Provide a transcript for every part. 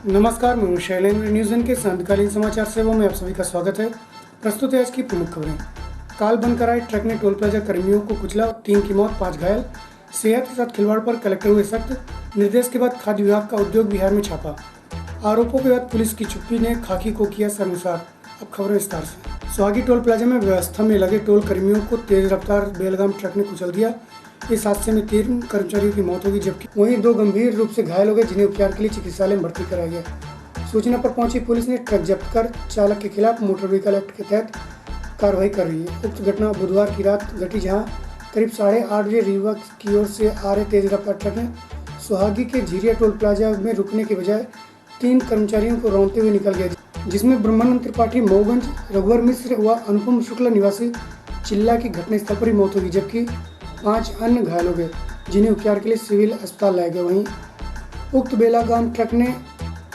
नमस्कार, मैं हूं शैलेंद्र। न्यूज़ के सांतकालीन समाचार सेवा में आप सभी का स्वागत है। प्रस्तुत है आज की प्रमुख खबरें। काल बंद कराए ट्रक ने टोल प्लाजा कर्मियों को कुचला, 3 की मौत, 5 घायल। सेहत के साथ खिलवाड़ पर कलेक्टर हुए सख्त। निर्देश के बाद खाद्य विभाग का उद्योग बिहार में छापा। आरोपों के बाद पुलिस की चुप्पी ने खाकी को किया शर्मसार। अब खबरें विस्तार से। सुहागी टोल प्लाजा में व्यवस्था में लगे टोल कर्मियों को तेज रफ्तार बेलगाम ट्रक ने कुचल दिया। इस हादसे में 3 कर्मचारियों की मौत होगी, जबकि वहीं 2 गंभीर रूप से घायल हो गए, जिन्हें उपचार के लिए चिकित्सालय में भर्ती कराया गया। सूचना पर पहुंची पुलिस ने ट्रक जब्त कर चालक के खिलाफ मोटर व्हीकल एक्ट के तहत कार्रवाई कर रही है। उक्त घटना बुधवार की रात घटी, जहां करीब 8:30 बजे रीवा की ओर से आ रहे तेज रफ्तार ट्रक ने सुहागी के झिरिया टोल प्लाजा में रुकने के बजाय 3 कर्मचारियों को रौंदते हुए निकल गया, जिसमें ब्रह्मानंद त्रिपाठी मऊगंज, रघुवर मिश्र व अनुपम शुक्ला निवासी चिल्ला की घटनास्थल पर ही मौत होगी, जबकि 5 अन्य घायल हो गए, जिन्हें उपचार के लिए सिविल अस्पताल लाया गया। वहीं उक्त बेलागाम ट्रक ने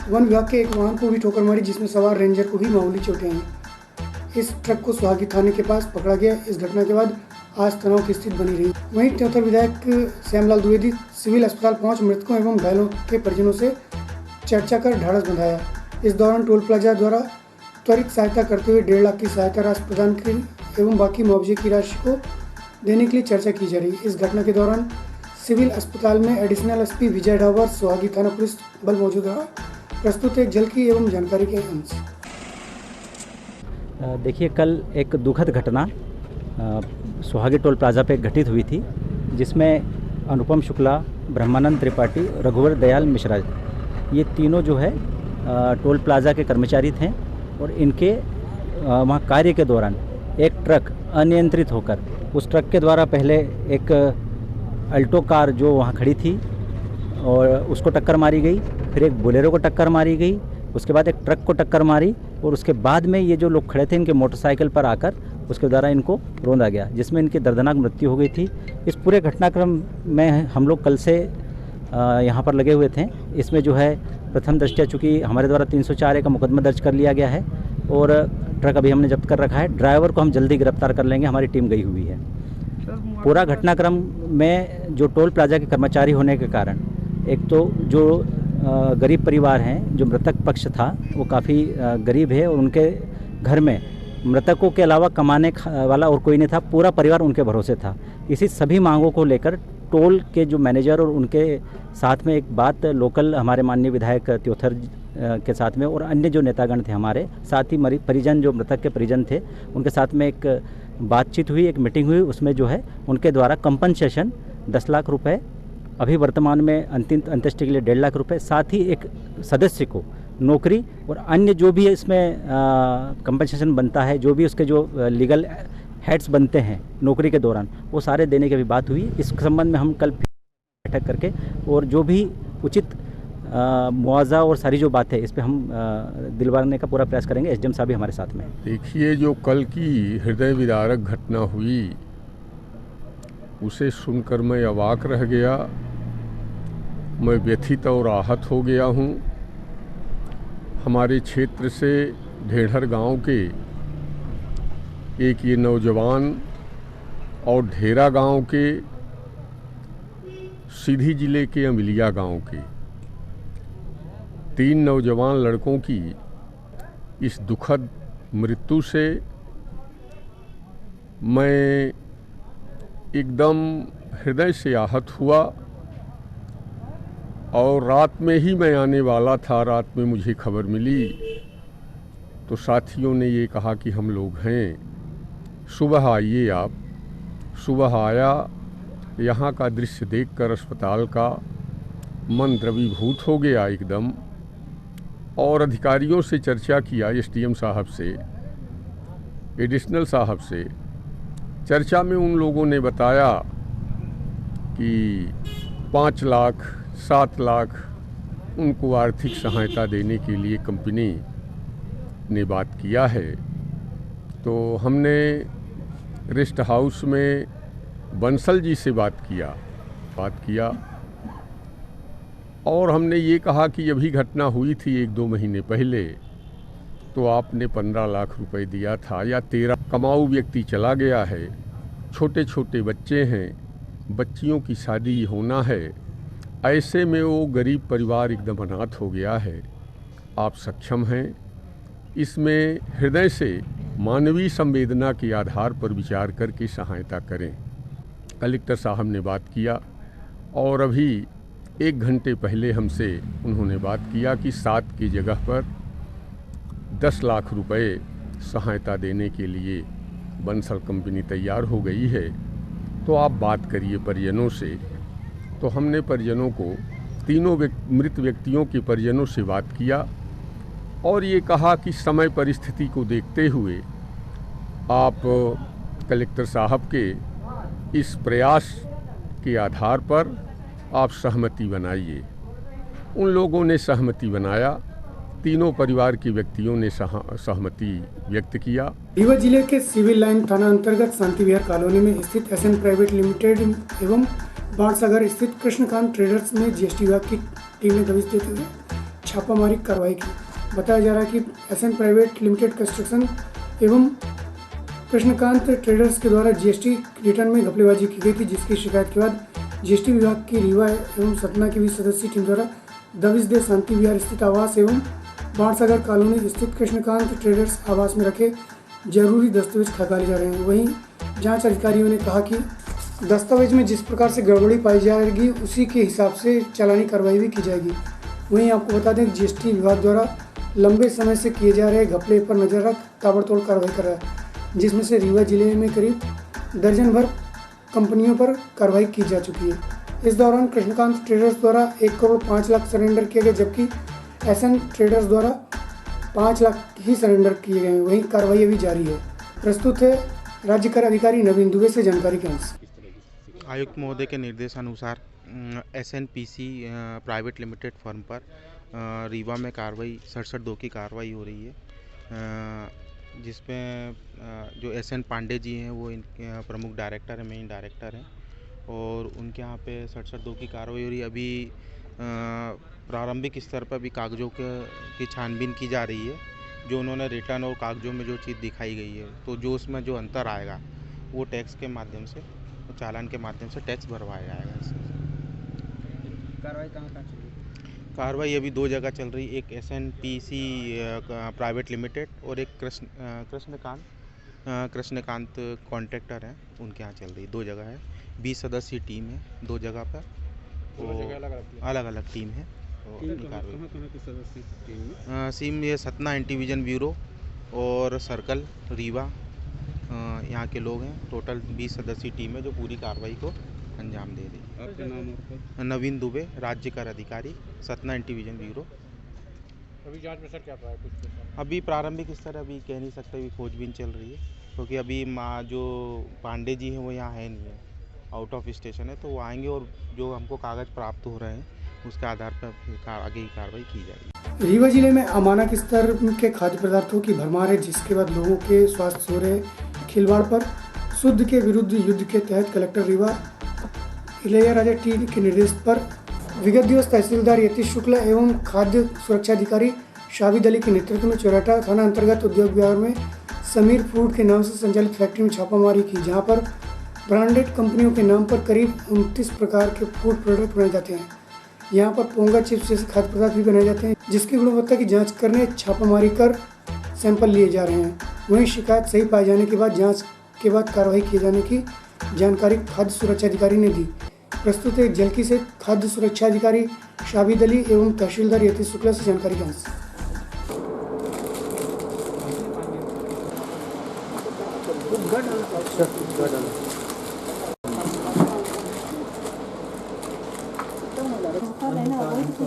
वन विभाग के एक वाहन को भी ठोकर मारी, जिसमें सवार रेंजर को भी मामूली चोटें आई। इस ट्रक को सुहागी थाने के पास पकड़ा गया। इस घटना के बाद आज तनाव की स्थिति बनी रही। वहीं त्योतर विधायक श्यामलाल द्विवेदी सिविल अस्पताल पहुंच मृतकों एवं घायलों के परिजनों से चर्चा कर ढाढ़स बंधाया। इस दौरान टोल प्लाजा द्वारा त्वरित सहायता करते हुए 1.5 लाख की सहायता राशि प्रदान की एवं बाकी मुआवजे की राशि को देने के लिए चर्चा की जा रही है। इस घटना के दौरान सिविल अस्पताल में एडिशनल एसपी विजय ढाबर, सुहागी थाना पुलिस बल मौजूद रहा। प्रस्तुत एक झलकी एवं जानकारी के अंश। देखिए, कल एक दुखद घटना सुहागी टोल प्लाजा पे घटित हुई थी, जिसमें अनुपम शुक्ला, ब्रह्मानंद त्रिपाठी, रघुवर दयाल मिश्रा, ये तीनों जो है टोल प्लाजा के कर्मचारी थे और इनके वहाँ कार्य के दौरान एक ट्रक अनियंत्रित होकर उस ट्रक के द्वारा पहले एक अल्टो कार जो वहाँ खड़ी थी और उसको टक्कर मारी गई, फिर एक बोलेरो को टक्कर मारी गई, उसके बाद एक ट्रक को टक्कर मारी और उसके बाद में ये जो लोग खड़े थे इनके मोटरसाइकिल पर आकर उसके द्वारा इनको रौंदा गया, जिसमें इनकी दर्दनाक मृत्यु हो गई थी। इस पूरे घटनाक्रम में हम लोग कल से यहाँ पर लगे हुए थे। इसमें जो है प्रथम दृष्टया चूँकि हमारे द्वारा 304A का मुकदमा दर्ज कर लिया गया है और ट्रक अभी हमने जब्त कर रखा है। ड्राइवर को हम जल्दी गिरफ्तार कर लेंगे, हमारी टीम गई हुई है। पूरा घटनाक्रम में जो टोल प्लाजा के कर्मचारी होने के कारण एक तो जो गरीब परिवार हैं, जो मृतक पक्ष था वो काफ़ी गरीब है और उनके घर में मृतकों के अलावा कमाने वाला और कोई नहीं था, पूरा परिवार उनके भरोसे था। इसी सभी मांगों को लेकर टोल के जो मैनेजर और उनके साथ में एक बात लोकल हमारे माननीय विधायक त्योथर के साथ में और अन्य जो नेतागण थे हमारे साथ ही परिजन, जो मृतक के परिजन थे, उनके साथ में एक बातचीत हुई, एक मीटिंग हुई। उसमें जो है उनके द्वारा कंपनसेशन 10 लाख रुपए, अभी वर्तमान में अंतिम अंत्येष्टि के लिए 1.5 लाख रुपए, साथ ही एक सदस्य को नौकरी और अन्य जो भी इसमें कंपनसेशन बनता है, जो भी उसके जो लीगल हेड्स बनते हैं नौकरी के दौरान, वो सारे देने की भी बात हुई। इस संबंध में हम कल बैठक करके और जो भी उचित मुआवजा और सारी जो बात है इस पर हम दिलवाने का पूरा प्रयास करेंगे। एसडीएम साहब भी हमारे साथ में। देखिए, जो कल की हृदय विदारक घटना हुई उसे सुनकर मैं अवाक रह गया। मैं व्यथित और आहत हो गया हूँ। हमारे क्षेत्र से ढेढ़र गांव के एक ये नौजवान और ढेरा गांव के, सीधी जिले के अमिलिया गांव के 3 नौजवान लड़कों की इस दुखद मृत्यु से मैं एकदम हृदय से आहत हुआ। और रात में ही मैं आने वाला था। रात में मुझे खबर मिली तो साथियों ने ये कहा कि हम लोग हैं, सुबह आइए आप। सुबह आया, यहाँ का दृश्य देखकर अस्पताल का मन द्रवीभूत हो गया एकदम। और अधिकारियों से चर्चा किया, एसडीएम साहब से, एडिशनल साहब से। चर्चा में उन लोगों ने बताया कि 5 लाख 7 लाख उनको आर्थिक सहायता देने के लिए कंपनी ने बात किया है। तो हमने रेस्ट हाउस में बंसल जी से बात किया और हमने ये कहा कि अभी घटना हुई थी 1-2 महीने पहले, तो आपने 15 लाख रुपए दिया था या 13। कमाऊ व्यक्ति चला गया है, छोटे छोटे बच्चे हैं, बच्चियों की शादी होना है। ऐसे में वो गरीब परिवार एकदम अनाथ हो गया है। आप सक्षम हैं। इसमें हृदय से मानवीय संवेदना के आधार पर विचार करके सहायता करें। कलेक्टर साहब ने बात किया और अभी 1 घंटे पहले हमसे उन्होंने बात किया कि 7 की जगह पर 10 लाख रुपए सहायता देने के लिए बंसल कंपनी तैयार हो गई है, तो आप बात करिए परिजनों से। तो हमने परिजनों को, तीनों मृत व्यक्तियों के परिजनों से बात किया और ये कहा कि समय परिस्थिति को देखते हुए आप कलेक्टर साहब के इस प्रयास के आधार पर आप सहमति बनाइए। उन लोगों ने सहमति बनाया, तीनों परिवार के व्यक्तियों ने सहमति व्यक्त किया। रीवा जिले के सिविल लाइन थाना अंतर्गत शांति विहार कॉलोनी में स्थित एसएन प्राइवेट लिमिटेड एवं बाणसागर स्थित कृष्णकांत ट्रेडर्स में जीएसटी विभाग की टीम ने दबिश देते हुए छापामारी कार्रवाई की। बताया जा रहा है कि एसएन प्राइवेट लिमिटेड कंस्ट्रक्शन एवं कृष्णकांत ट्रेडर्स के द्वारा जीएसटी रिटर्न में घपलेबाजी की गई थी, जिसकी शिकायत के बाद जीएसटी विभाग की रीवा एवं सतना की 20 सदस्यीय टीम द्वारा दबिश दे शांति विहार स्थित आवास एवं बाणसागर कॉलोनी स्थित कृष्णकांत ट्रेडर्स आवास में रखे जरूरी दस्तावेज खंगाले जा रहे हैं। वहीं जांच अधिकारियों ने कहा कि दस्तावेज में जिस प्रकार से गड़बड़ी पाई जाएगी उसी के हिसाब से चालानी कार्रवाई भी की जाएगी। वहीं आपको बता दें कि जीएसटी विभाग द्वारा लंबे समय से किए जा रहे घपले पर नजर रख ताबड़तोड़ कार्रवाई कर रहा है, जिसमें से रीवा जिले में करीब दर्जन भर कंपनियों पर कार्रवाई की जा चुकी है। इस दौरान कृष्णकांत ट्रेडर्स द्वारा 1 करोड़ 5 लाख सरेंडर किए गए, जबकि एसएन ट्रेडर्स द्वारा 5 लाख ही सरेंडर किए गए हैं। वहीं कार्रवाई अभी जारी है। प्रस्तुत है राज्य कर अधिकारी नवीन दुबे से जानकारी के अंश। आयुक्त महोदय के निर्देशानुसार एसएनपीसी प्राइवेट लिमिटेड फर्म पर रीवा में कार्रवाई 67(2) की कार्रवाई हो रही है, जिसमें जो एसएन पांडे जी हैं वो इनके प्रमुख डायरेक्टर हैं, मेन डायरेक्टर हैं, और उनके यहाँ पे 67(2) की कार्रवाई हो रही है। अभी प्रारंभिक स्तर पर भी कागज़ों की छानबीन की जा रही है। जो उन्होंने रिटर्न और कागज़ों में जो चीज़ दिखाई गई है, तो जो उसमें जो अंतर आएगा वो टैक्स के माध्यम से, चालान के माध्यम से टैक्स भरवाया जाएगा। इसमें कार्रवाई कहाँ चल रही है? कार्रवाई अभी 2 जगह चल रही है, एक एसएनपीसी प्राइवेट लिमिटेड और एक कृष्णकांत कॉन्ट्रैक्टर हैं, उनके यहाँ चल रही है। 2 जगह है, 20 सदस्यीय टीम है 2 जगह पर, अलग अलग टीम है। टीम ये सतना एंटीविजन ब्यूरो और सर्कल रीवा, यहाँ के लोग हैं। टोटल 20 सदस्यीय टीम है जो पूरी कार्रवाई को अंजाम दे रही है। आपका नाम और पद? नवीन दुबे, राज्य कर अधिकारी, सतना एंटीविजन ब्यूरो। अभी जांच में सर क्या पाया कुछ? अभी प्रारंभिक स्तर अभी कह नहीं सकते, अभी खोजबीन चल रही है, क्योंकि अभी जो पांडे जी हैं वो यहाँ है नहीं है, आउट ऑफ स्टेशन है, तो वो आएंगे और जो हमको कागज़ प्राप्त हो रहे हैं उसके आधार पर आगे की कार्रवाई की जाएगी। रीवा जिले में अमानक स्तर के खाद्य पदार्थों की भरमार है, जिसके बाद लोगों के स्वास्थ्य से हो रहे खिलवाड़ पर शुद्ध के विरुद्ध युद्ध के तहत कलेक्टर रीवा इलैया राजा टी के निर्देश पर विगत दिवस तहसीलदार यतीश शुक्ला एवं खाद्य सुरक्षा अधिकारी शाबिद अली के नेतृत्व में चौराटा थाना अंतर्गत उद्योग विभाग में समीर फूड के नाम से संचालित फैक्ट्री में छापामारी की, जहां पर ब्रांडेड कंपनियों के नाम पर करीब 29 प्रकार के फूड प्रोडक्ट बनाए जाते हैं। यहाँ पर पोंगा चिप्स जैसे खाद्य पदार्थ भी बनाए जाते हैं, जिसकी गुणवत्ता की जांच करने छापामारी कर सैंपल लिए जा रहे हैं। वहीं शिकायत सही पाए जाने के बाद जांच के बाद कार्रवाई किए जाने की जानकारी खाद्य सुरक्षा अधिकारी ने दी। प्रस्तुत है जलकी से खाद्य सुरक्षा अधिकारी शाबिद अली एवं तहसीलदार यतीश शुक्ला से जानकारी के अंश।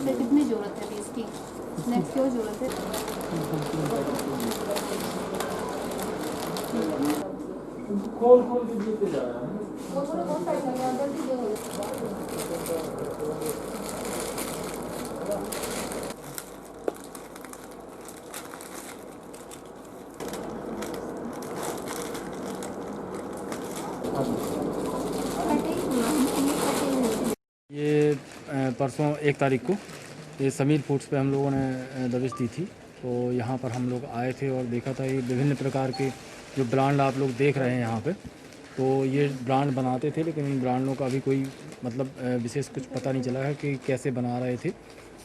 कितनी जरूरत है इसकी, स्नैक्स की जरूरत है। खोल के देते जा रहा है। वो थोड़ा बहुत साइड लगे अंदर भी जो ये परसों 1 तारीख को ये समीर फूड्स पे हम लोगों ने दबिश दी थी। तो यहाँ पर हम लोग आए थे और देखा था ये विभिन्न प्रकार के जो ब्रांड आप लोग देख रहे हैं यहाँ पे, तो ये ब्रांड बनाते थे, लेकिन इन ब्रांडों का अभी कोई मतलब विशेष कुछ पता नहीं चला है कि कैसे बना रहे थे।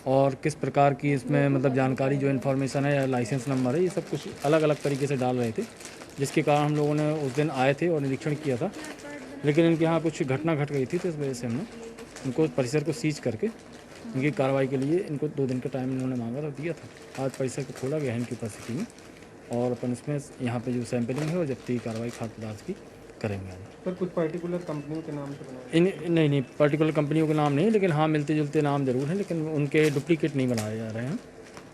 और किस प्रकार की इसमें मतलब जानकारी जो इन्फॉर्मेशन है या लाइसेंस नंबर है, ये सब कुछ अलग अलग तरीके से डाल रहे थे, जिसके कारण हम लोगों ने उस दिन आए थे और निरीक्षण किया था। लेकिन इनके यहाँ कुछ घटना घट गई थी, तो इस वजह से हमने इनको परिसर को सीज करके इनकी कार्रवाई के लिए इनको 2 दिन का टाइम इन्होंने मांगा था, दिया था। आज परिसर को खोला गया है इनकी उपस्थिति में, और अपन इसमें यहाँ पे जो सैंपलिंग है और जब्ती की कार्रवाई खाद्य पदार्थ की करेंगे आज। सर कुछ पर्टिकुलर कंपनियों के नाम से बनाए? नहीं पर्टिकुलर कंपनियों के नाम नहीं, लेकिन हाँ मिलते जुलते नाम जरूर हैं, लेकिन उनके डुप्लीकेट नहीं बनाए जा रहे हैं।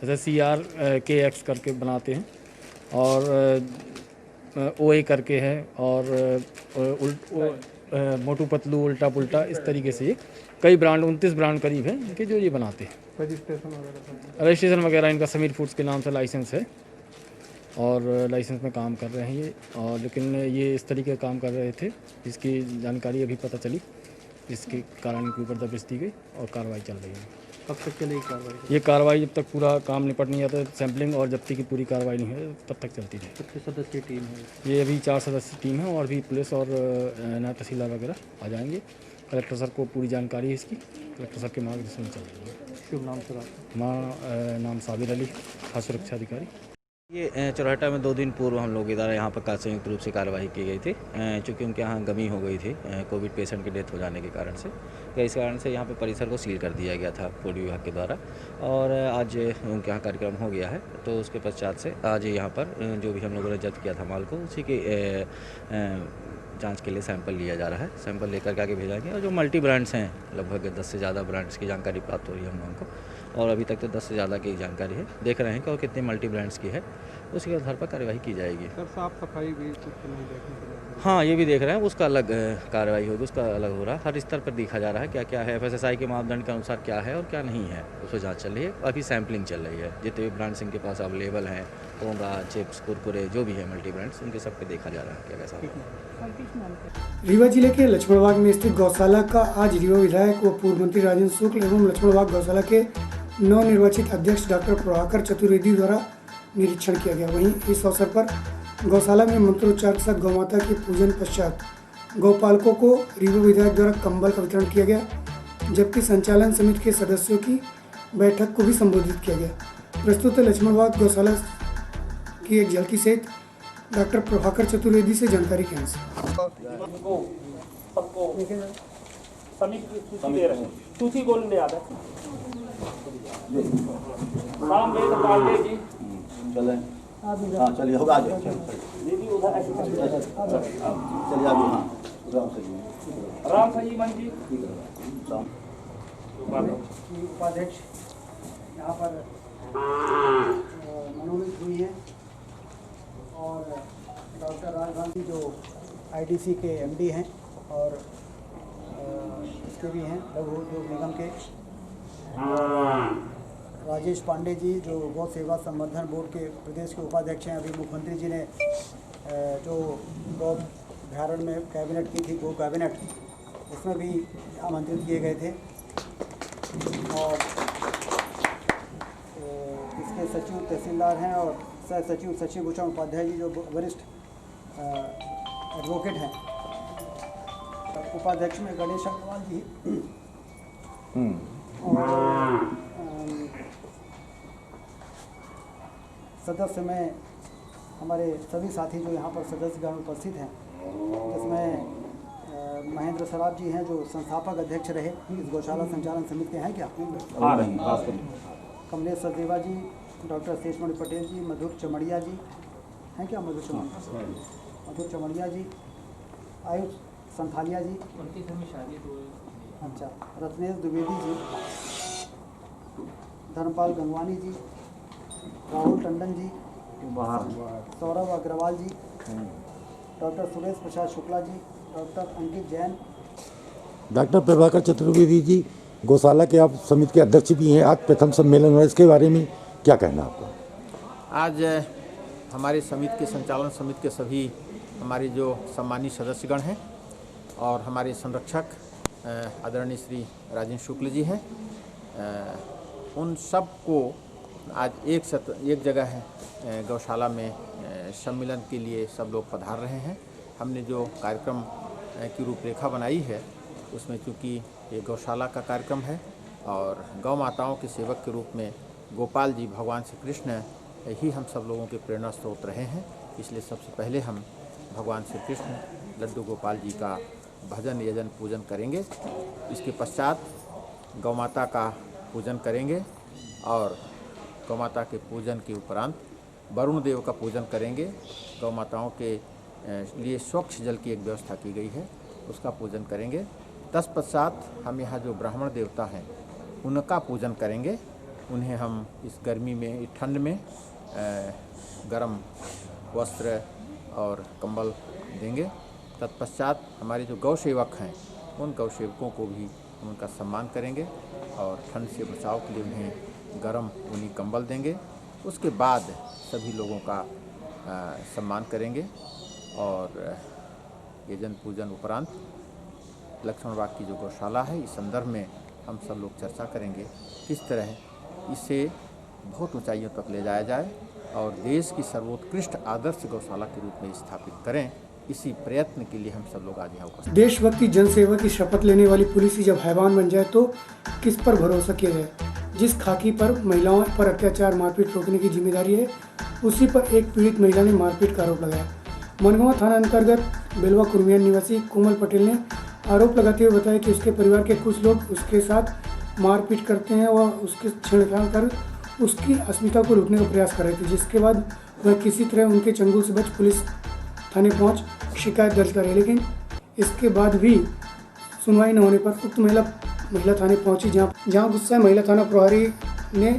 जैसे CRKX करके बनाते हैं, और OA करके है, और मोटू पतलू, उल्टा पुल्टा, इस तरीके से ये कई ब्रांड 29 ब्रांड करीब हैं इनके जो ये बनाते हैं। रजिस्ट्रेशन वगैरह इनका समीर फूड्स के नाम से लाइसेंस है, और लाइसेंस में काम कर रहे हैं ये। और लेकिन ये इस तरीके का काम कर रहे थे, जिसकी जानकारी अभी पता चली, जिसके कारण इनके ऊपर दबिश दी गई और कार्रवाई चल रही है। कब तक चलेगी कार्रवाई? ये कार्रवाई जब तक पूरा काम निपट नहीं आता, सैंपलिंग और जब्ती की पूरी कार्रवाई नहीं है, तब तक चलती रहेगी। कितने सदस्यीय टीम है? ये अभी 4 सदस्यीय टीम है, और भी पुलिस और नायब तहसीलदार वगैरह आ जाएंगे। कलेक्टर सर को पूरी जानकारी है इसकी, कलेक्टर सर के मार्गदर्शन में चल रही है। शुभ नाम सर आपका? नाम साबिर अली, खास सुरक्षा अधिकारी। ये चौराटा में 2 दिन पूर्व हम लोग इधर यहाँ पर संयुक्त रूप से कार्रवाई की गई थी, चूँकि उनके यहाँ गमी हो गई थी कोविड पेशेंट की डेथ हो जाने के कारण से। तो इस कारण से यहाँ पे परिसर को सील कर दिया गया था फूड विभाग के द्वारा, और आज उनके यहाँ कार्यक्रम हो गया है। तो उसके पश्चात से आज यहाँ पर जो भी हम लोगों ने जब्त किया था माल को, उसी के जांच के लिए सैंपल लिया जा रहा है। सैंपल लेकर के आगे भेजाएंगे, और जो मल्टी ब्रांड्स हैं, लगभग 10 से ज़्यादा ब्रांड्स की जानकारी प्राप्त हो रही है हम लोगों को, और अभी तक तो 10 से ज़्यादा की जानकारी है। देख रहे हैं कि और कितने मल्टी ब्रांड्स की है, उसके आधार पर कार्यवाही की जाएगी। सर साफ सफाई भी कुछ नहीं देखने को मिला? हाँ, ये भी देख रहे हैं, उसका अलग कार्रवाई होगी, उसका अलग हो रहा है। हर स्तर पर देखा जा रहा है क्या क्या है, FSSAI के मापदंड के अनुसार क्या है और क्या नहीं है, उस पर जाँच चल रही है। अभी सैम्पलिंग चल रही है, जितने भी ब्रांड्स इनके पास अवेलेबल हैं, पोंगा, चिप्स, कुरकुरे, जो भी है मल्टी ब्रांड्स, उनके सब पे देखा जा रहा है क्या कैसा है। रीवा जिले के लक्ष्मणबाग में स्थित गौशाला का आज रीवा विधायक व पूर्व मंत्री राजेंद्र शुक्ल एवं लक्ष्मणबाग गौशाला के नवनिर्वाचित अध्यक्ष डॉक्टर प्रभाकर चतुर्वेदी द्वारा निरीक्षण किया गया। वहीं इस अवसर पर गौशाला में मंत्रोच्चार के साथ गौमाता के पूजन पश्चात गौपालकों को रीवा विधायक द्वारा कंबल का वितरण किया गया, जबकि संचालन समिति के सदस्यों की बैठक को भी संबोधित किया गया। प्रस्तुत है लक्ष्मणबाग गौशाला की एक झलकी सहित डॉक्टर प्रभाकर चतुर्वेदी से जानकारी के अनुसार। सूची बोलने याद है राम वेद पांडे जी चले। हाँ चलिए होगा आज दीदी उधर चलिए अभी। हाँ राम संजीवन जी उपाध्यक्ष यहाँ पर मनोनीत हुई हैं, और डॉक्टर राजभान जी जो IDC के MD हैं और इसके भी हैं लघु उद्योग निगम के, राजेश पांडे जी जो गौ सेवा संवर्धन बोर्ड के प्रदेश के उपाध्यक्ष हैं। अभी मुख्यमंत्री जी ने जो गौ अभ्यारण्य में कैबिनेट की थी, गो कैबिनेट, उसमें भी आमंत्रित किए गए थे। और इसके सचिव तहसीलदार हैं और सह सचिव सचिव भूषण उपाध्याय जी जो वरिष्ठ एडवोकेट हैं। उपाध्यक्ष में गणेश अग्रवाल जी और सदस्य में हमारे सभी साथी जो यहाँ पर सदस्यगण उपस्थित हैं, जिसमें महेंद्र सराफ जी हैं जो संस्थापक अध्यक्ष रहे इस गौशाला संचालन समिति के हैं क्या, कमलेश सचदेवा जी, डॉक्टर शेषमणि पटेल जी, मधुर चमड़िया जी हैं क्या, मधुर चमड़िया जी, आयुष संथालिया जी, अच्छा, रत्नेश द्विवेदी जी, धर्मपाल गंगवानी जी, राहुल टंडन जी, सौरभ अग्रवाल जी, डॉक्टर सुरेश प्रसाद शुक्ला जी, डॉक्टर अंकित जैन। डॉक्टर प्रभाकर चतुर्वेदी जी, गौशाला के आप समिति के अध्यक्ष भी हैं, आज प्रथम सम्मेलन हुआ, इसके बारे में क्या कहना आपका? आज हमारे समिति के संचालन समिति के सभी हमारे जो सम्मानित सदस्यगण हैं और हमारे संरक्षक आदरणीय श्री राजेंद्र शुक्ल जी हैं, उन सब को आज एक जगह है गौशाला में सम्मेलन के लिए सब लोग पधार रहे हैं। हमने जो कार्यक्रम की रूपरेखा बनाई है उसमें चूँकि ये गौशाला का कार्यक्रम है और गौ माताओं के सेवक के रूप में गोपाल जी भगवान श्री कृष्ण ही हम सब लोगों के प्रेरणा स्रोत रहे हैं। इसलिए सबसे पहले हम भगवान श्री कृष्ण लड्डू गोपाल जी का भजन यजन पूजन करेंगे। इसके पश्चात गौ माता का पूजन करेंगे और गौ माता के पूजन के उपरांत वरुण देव का पूजन करेंगे। गौ माताओं के लिए स्वच्छ जल की एक व्यवस्था की गई है, उसका पूजन करेंगे। तत्पश्चात हम यहाँ जो ब्राह्मण देवता हैं उनका पूजन करेंगे। उन्हें हम इस गर्मी में, इस ठंड में गरम वस्त्र और कंबल देंगे। तत्पश्चात हमारे जो गौ सेवक हैं उन गौ सेवकों को भी हम उनका सम्मान करेंगे और ठंड से बचाव के लिए उन्हें गरम ऊनी कंबल देंगे। उसके बाद सभी लोगों का सम्मान करेंगे और यजन पूजन उपरांत लक्ष्मण बाग की जो गौशाला है इस संदर्भ में हम सब लोग चर्चा करेंगे किस तरह इसे बहुत ऊंचाइयों तक ले जाया जाए और देश की सर्वोत्कृष्ट आदर्श गौशाला के रूप में स्थापित करें। इसी प्रयत्न के लिए हम सब लोग आज यहाँ उपस्थित। देशभक्ति जनसेवा की शपथ लेने वाली पुलिस ही जब हैवान बन जाए तो किस पर भरोसा किया जाए। जिस खाकी पर महिलाओं पर अत्याचार मारपीट रोकने की जिम्मेदारी है उसी पर एक पीड़ित महिला ने मारपीट का आरोप लगाया। मनगांव थाना अंतर्गत बेलवा कुर्मियान निवासी कोमल पटेल ने आरोप लगाते हुए बताया कि उसके परिवार के कुछ लोग उसके साथ मारपीट करते हैं और उसके छेड़छाड़ कर उसकी अस्मिता को लूटने का प्रयास कर रहे थे, जिसके बाद वह किसी तरह उनके चंगुल से बच पुलिस थाने पहुंच शिकायत दर्ज करे। लेकिन इसके बाद भी सुनवाई न होने पर उक्त महिला थाने पहुंची, जहां गुस्सा महिला थाना प्रभारी ने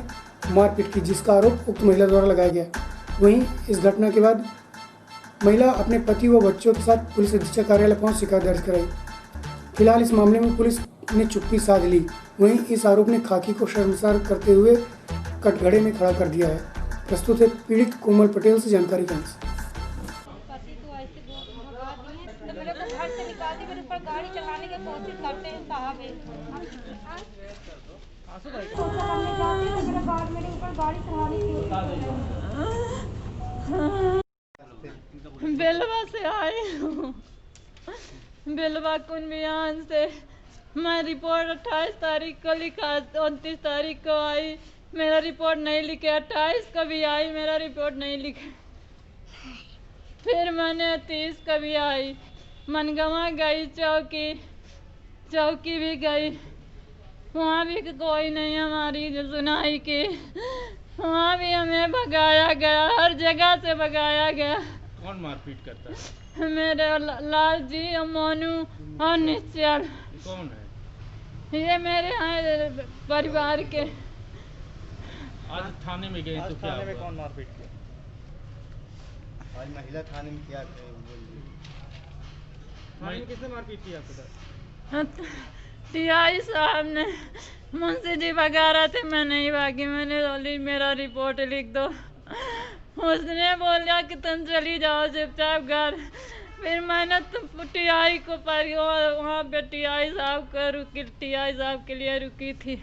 मारपीट की, जिसका आरोप उक्त महिला द्वारा लगाया गया। वहीं इस घटना के बाद महिला अपने पति व बच्चों के साथ पुलिस अधीक्षक कार्यालय पहुंच शिकायत दर्ज कराई। फिलहाल इस मामले में पुलिस ने चुप्पी साध ली। वहीं इस आरोप ने खाकी को शर्मसार करते हुए कटघरे में खड़ा कर दिया है। प्रस्तुत है पीड़ित कोमल पटेल से जानकारी का अंश। गाड़ी चलाने की कोशिश करते हैं साहब, बेलवा से आई हूँ, बेलवा कुनबियान से। मैं रिपोर्ट 28 तारीख को लिखा, 29 तारीख को आई, मेरा रिपोर्ट नहीं लिखे। 28 को भी आई, मेरा रिपोर्ट नहीं लिखे। फिर मैंने 30 को भी आई, मनगवा गई, चौकी भी गई, वहाँ भी कोई नहीं हमारी सुनाई की। वहाँ भी हमें भगाया गया, हर जगह से भगाया गया। कौन मारपीट करता है? मेरे लाल जी और मोनू और निश्चल। कौन है? ये मेरे यहाँ परिवार के। आज थाने में गए तो क्या हुआ? कौन मारपीट किया? आज महिला थाने में क्या किसने मारपीट किया आपको? टीआई साहब ने, मुंशी जी भगा रहे थे, मैं नहीं भागी। मैंने बोली मेरा रिपोर्ट लिख दो। उसने बोला कि तुम चली जाओ चुपचाप घर। फिर मैंने टीआई को वहाँ पे टीआई साहब के लिए रुकी थी।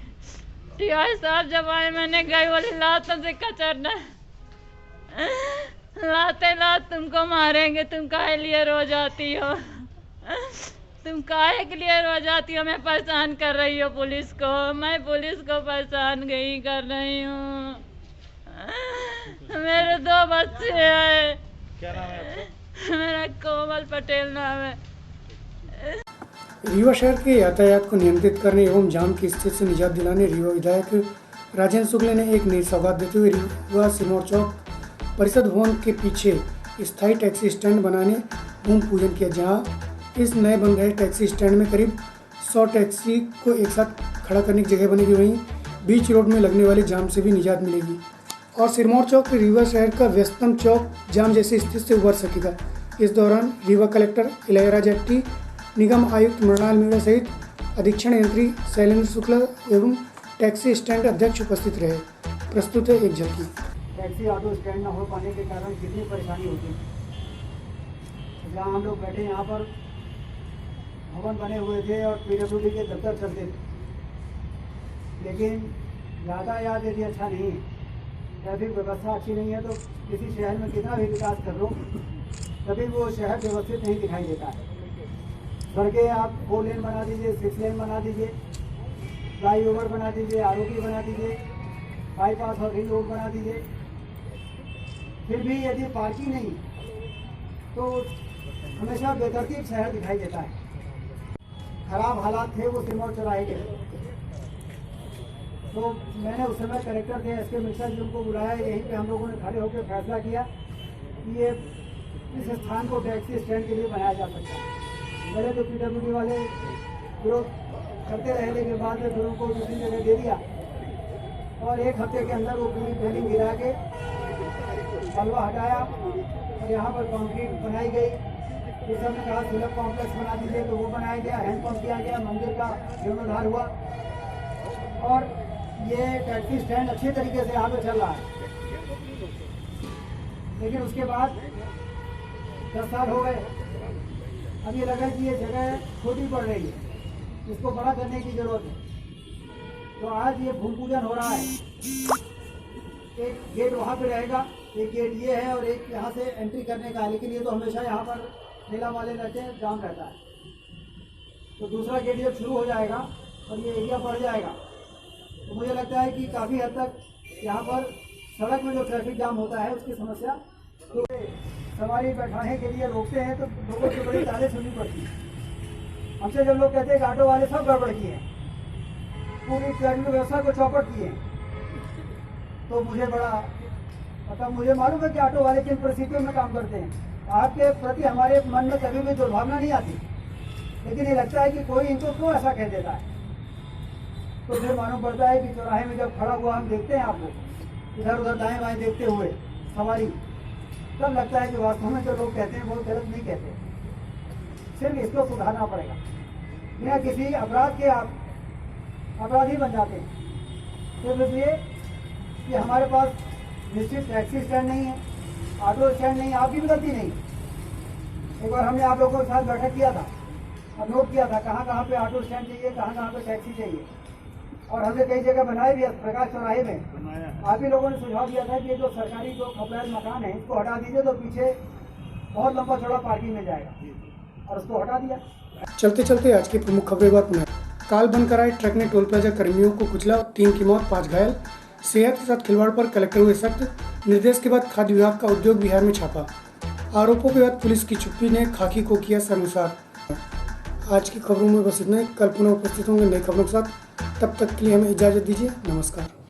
टीआई साहब जब आए मैंने गई, बोली लातों से कचरना, लात तुमको मारेंगे, तुम काहे लिए रोज आती हो, तुम काहे के लिए रोज आती हो, मैं परेशान कर रही हो पुलिस को, मैं पुलिस को परेशान गई कर रही हूँ। मेरे 2 बच्चे हैं। क्या नाम है आपका? मेरा कोमल पटेल नाम है। रीवा शहर के यातायात को नियंत्रित करने एवं जाम की स्थिति से निजात दिलाने रीवा विधायक राजेंद्र शुक्ल ने एक नई सौगात देते हुए रीवा सिरमौर चौक परिषद भवन के पीछे स्थायी टैक्सी स्टैंड बनाने भूमि पूजन किया, जहां इस नए बन रहे टैक्सी स्टैंड में करीब 100 टैक्सी को एक साथ खड़ा करने की जगह बनेगी। वहीं बीच रोड में लगने वाले जाम से भी निजात मिलेगी और सिरमौर चौक रीवा शहर का व्यस्तम चौक जाम जैसी स्थिति से उबर सकेगा। इस दौरान रीवा कलेक्टर इलायरा जेट्टी, निगम आयुक्त मृणाल मीणा सहित अधीक्षण यंत्री शैलेंद्र शुक्ला एवं टैक्सी स्टैंड अध्यक्ष उपस्थित रहे। प्रस्तुत है एक झलकी। टैक्सी ऑटो स्टैंड न हो पाने के कारण कितनी परेशानी होती है। जहाँ हम लोग बैठे यहाँ पर भवन बने हुए थे और पीडब्ल्यूडी के दफ्तर चलते थे, लेकिन यातायात यदि अच्छा नहीं है, ट्रैफिक व्यवस्था अच्छी नहीं है, तो किसी शहर में कितना भी विकास कर लो कभी वो शहर व्यवस्थित नहीं दिखाई देता है। सड़कें आप 4 लेन बना दीजिए, 6 लेन बना दीजिए, फ्लाईओवर बना दीजिए, आरोग्य बना दीजिए, बाईपास और रिंग रोड बना दीजिए। फिर भी यदि पार्किंग नहीं तो हमेशा बेतरतीब शहर दिखाई देता है। खराब हालात थे वो सिरमौर चौराहे के, तो मैंने उस समय कलेक्टर थे एस के मिश्रा जी, उनको बुलाया। यहीं पे हम लोगों ने खड़े होकर फैसला किया कि ये इस स्थान को टैक्सी स्टैंड के लिए बनाया जा सकता है। पहले तो PWD वाले विरोध करते रहे, लेकिन बाद में फिर उनको दूसरी जगह दे दिया और 1 हफ्ते के अंदर वो पूरी बिल्डिंग गिरा के मलबा हटाया और यहाँ पर कंक्रीट बनाई गई। इस समय कहा सुलभ कॉम्प्लेक्स बना दीजिए, तो वो बनाया गया, हैंडपम्प किया गया, मंदिर का जीर्णोद्धार हुआ और ये टैक्सी स्टैंड अच्छे तरीके से यहाँ पे चल रहा है। लेकिन उसके बाद 10 साल हो गए, अब ये लगा कि ये जगह छोटी पड़ रही है, इसको बड़ा करने की जरूरत है। तो आज ये भूमि पूजन हो रहा है। एक गेट वहाँ पे रहेगा, एक गेट ये है और एक यहाँ से एंट्री करने का है, लेकिन ये तो हमेशा यहाँ पर ठेला वाले रहते हैं, जाम रहता है। तो दूसरा गेट जब शुरू हो जाएगा और ये एरिया बढ़ जाएगा तो मुझे लगता है कि काफ़ी हद तक यहाँ पर सड़क में जो ट्रैफिक जाम होता है उसकी समस्या, तो सवारी बैठाने के लिए रोकते हैं तो लोगों से बड़ी ताले सुननी पड़ती है। हमसे जब लोग कहते हैं कि ऑटो वाले सब गड़बड़ किए हैं, पूरी ट्रैफिक व्यवस्था को चौपट किए हैं, तो मुझे बड़ा मतलब मुझे मालूम है कि ऑटो वाले किन परिस्थितियों में काम करते हैं। आपके प्रति हमारे मन में कभी भी दुर्भावना नहीं आती, लेकिन ये लगता है कि कोई इनको क्यों ऐसा कह देता है। तो फिर मालूम पड़ता है कि चौराहे में जब खड़ा हुआ हम देखते हैं आपको इधर उधर दाएं बाएं देखते हुए सवारी, तब लगता है कि वास्तव में जो लोग कहते हैं वो गलत नहीं कहते। सिर्फ इसको सुधारना पड़ेगा। बिना किसी अपराध के आप अपराधी बन जाते हैं। सिर्फ इसलिए कि हमारे पास निश्चित टैक्सी स्टैंड नहीं है, ऑटो स्टैंड नहीं है, आपकी भी गलती नहीं। एक बार हमने आप लोगों के साथ बैठक किया था और नोट किया था कहाँ पे ऑटो स्टैंड चाहिए, कहाँ पे टैक्सी चाहिए, और हमने कई जगह बनाए भी। प्रकाश चौराहे में आप ही लोगों ने सुझाव दिया था कि ये जो सरकारी जो खपरेल मकान है इसको हटा दीजिए, तो पीछे बहुत लंबा चौड़ा पार्किंग मिल जाएगा, और उसको हटा दिया। चलते चलते आज की प्रमुख खबरें बार पुनः। काल बंद कराए ट्रक ने टोल प्लाजा कर्मियों को कुचला, 3 की मौत, 5 घायल। सेहत के साथ खिलवाड़ पर कलेक्टर हुए सख्त। निर्देश के बाद खाद्य विभाग का उद्योग बिहार में छापा। आरोपों के बाद पुलिस की चुप्पी ने खाकी को किया शर्मसार। आज की खबरों में बस इतना ही। कल पुनः उपस्थित होंगे नई खबरों के साथ। तब तक के लिए हमें इजाजत दीजिए। नमस्कार।